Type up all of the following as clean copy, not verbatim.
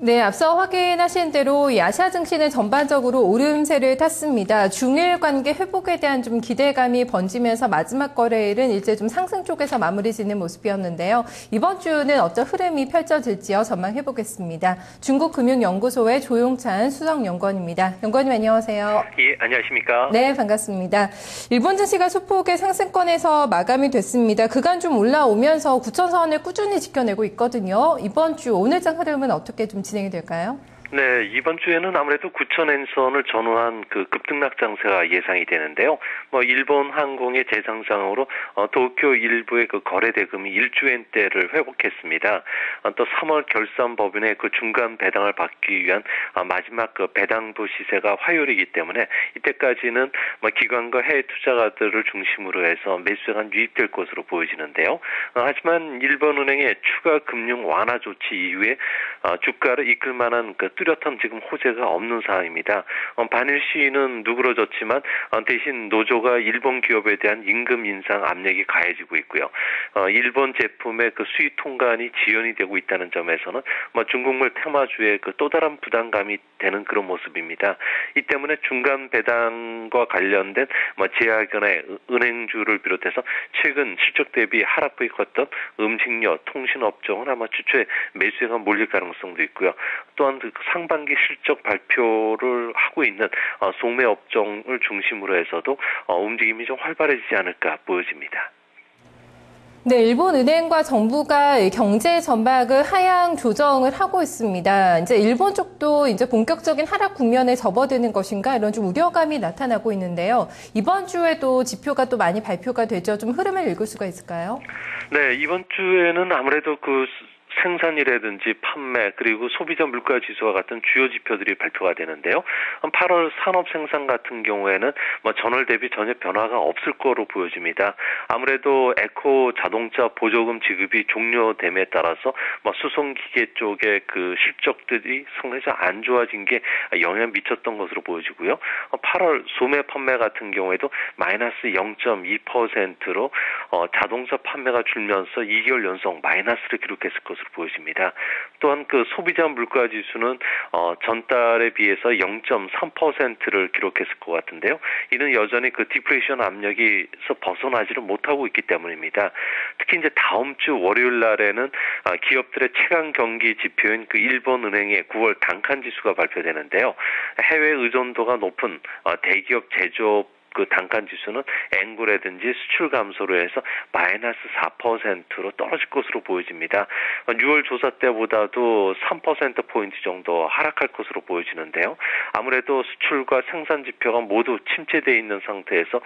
네, 앞서 확인하신 대로 이 아시아 증시는 전반적으로 오름세를 탔습니다. 중일 관계 회복에 대한 좀 기대감이 번지면서 마지막 거래일은 일제 좀 상승 쪽에서 마무리 짓는 모습이었는데요. 이번 주는 어떤 흐름이 펼쳐질지요 전망해 보겠습니다. 중국금융연구소의 조용찬 수석연구원입니다. 연구원님 안녕하세요. 예, 안녕하십니까? 네, 반갑습니다. 일본 증시가 소폭의 상승권에서 마감이 됐습니다. 그간 좀 올라오면서 9,000선을 꾸준히 지켜내고 있거든요. 이번 주 오늘장 흐름은 어떻게 좀 진행이 될까요? 네, 이번 주에는 아무래도 9,000엔선을 전후한 그 급등락 장세가 예상이 되는데요. 일본 항공의 재상장으로 도쿄 일부의 그 거래 대금이 1조엔대를 회복했습니다. 또 3월 결산 법인의 그 중간 배당을 받기 위한 마지막 그 배당부 시세가 화요일이기 때문에 이때까지는 기관과 해외 투자가들을 중심으로 해서 매수세가 유입될 것으로 보여지는데요. 하지만 일본은행의 추가 금융 완화 조치 이후에 주가를 이끌 만한 그 뚜렷한 지금 호재가 없는 상황입니다. 반일 시위는 누그러졌지만 대신 노조가 일본 기업에 대한 임금 인상 압력이 가해지고 있고요. 일본 제품의 그 수입 통관이 지연이 되고 있다는 점에서는 중국물 테마주의 그 또 다른 부담감이 되는 그런 모습입니다. 이 때문에 중간 배당과 관련된 제약연의 은행주를 비롯해서 최근 실적 대비 하락폭이 컸던 음식료, 통신업종은 아마 주초에 매수세가 몰릴 가능성도 있고요. 또한 상반기 실적 발표를 하고 있는 소매 업종을 중심으로 해서도 움직임이 좀 활발해지지 않을까 보여집니다. 네, 일본 은행과 정부가 경제 전박을 하향 조정을 하고 있습니다. 이제 일본 쪽도 이제 본격적인 하락 국면에 접어드는 것인가 이런 좀 우려감이 나타나고 있는데요. 이번 주에도 지표가 또 많이 발표가 되죠. 좀 흐름을 읽을 수가 있을까요? 네, 이번 주에는 아무래도 그 생산이라든지 판매 그리고 소비자 물가 지수와 같은 주요 지표들이 발표가 되는데요. 8월 산업 생산 같은 경우에는 전월 대비 전혀 변화가 없을 거로 보여집니다. 아무래도 에코 자동차 보조금 지급이 종료됨에 따라서 수송기계 쪽의 그 실적들이 상당히 안 좋아진 게 영향을 미쳤던 것으로 보여지고요. 8월 소매 판매 같은 경우에도 마이너스 0.2%로 자동차 판매가 줄면서 2개월 연속 마이너스를 기록했을 것으로 보여집니다. 또한 그 소비자 물가 지수는 전달에 비해서 0.3%를 기록했을 것 같은데요. 이는 여전히 그 디플레이션 압력에서 벗어나지를 못하고 있기 때문입니다. 특히 이제 다음 주 월요일 날에는 기업들의 최강 경기 지표인 그 일본 은행의 9월 단칸 지수가 발표되는데요. 해외 의존도가 높은 대기업 제조업 그 단칸 지수는 엔구라든지 수출 감소로 해서 마이너스 4%로 떨어질 것으로 보여집니다. 6월 조사 때보다도 3%포인트 정도 하락할 것으로 보여지는데요. 아무래도 수출과 생산 지표가 모두 침체되어 있는 상태에서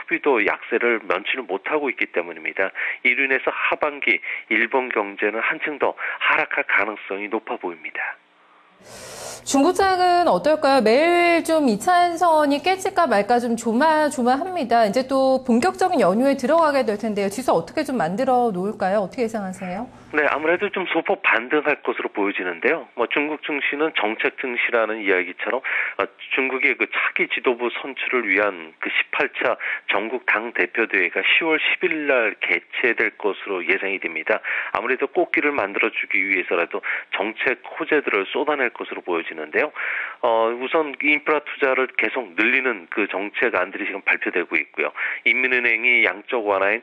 소비도 약세를 면치를 못하고 있기 때문입니다. 이로 인해서 하반기 일본 경제는 한층 더 하락할 가능성이 높아 보입니다. 중국장은 어떨까요? 매일 좀 2차선이 깨질까 말까 좀 조마조마합니다. 이제 또 본격적인 연휴에 들어가게 될 텐데요. 지수 어떻게 좀 만들어 놓을까요? 어떻게 예상하세요? 네, 아무래도 좀 소폭 반등할 것으로 보여지는데요. 중국 증시는 정책 증시라는 이야기처럼 중국의 그 차기 지도부 선출을 위한 그 18차 전국 당 대표대회가 10월 10일 날 개최될 것으로 예상이 됩니다. 아무래도 꽃길을 만들어주기 위해서라도 정책 호재들을 쏟아낼 것으로 보여지는데요. 우선 인프라 투자를 계속 늘리는 그 정책안들이 지금 발표되고 있고요. 인민은행이 양적 완화인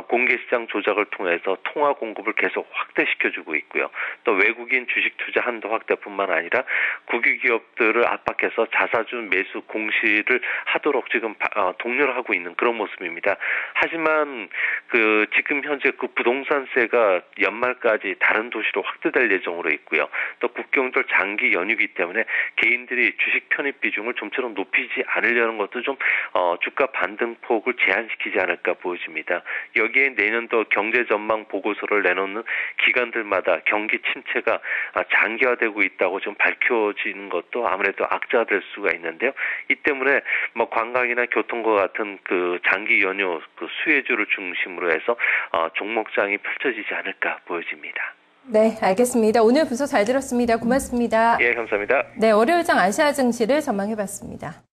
공개시장 조작을 통해서 통화 공급을 계속 확대시켜주고 있고요. 또 외국인 주식 투자 한도 확대뿐만 아니라 국유 기업들을 압박해서 자사주 매수 공시를 하도록 지금 독려를 하고 있는 그런 모습입니다. 하지만 그 지금 현재 그 부동산세가 연말까지 다른 도시로 확대될 예정으로 있고요. 또 국경절 장기 연휴이기 때문에 개인들이 주식 편입 비중을 좀처럼 높이지 않으려는 것도 좀 주가 반등폭을 제한시키지 않을까 보여집니다. 여기에 내년도 경제 전망 보고서를 내놓는 기관들마다 경기 침체가 장기화되고 있다고 좀 밝혀지는 것도 아무래도 악재될 수가 있는데요. 이 때문에 관광이나 교통과 같은 그 장기 연휴 그 수혜주를 중심으로 해서 종목장이 펼쳐지지 않을까 보여집니다. 네, 알겠습니다. 오늘 분석 잘 들었습니다. 고맙습니다. 예, 감사합니다. 네, 월요일장 아시아 증시를 전망해봤습니다.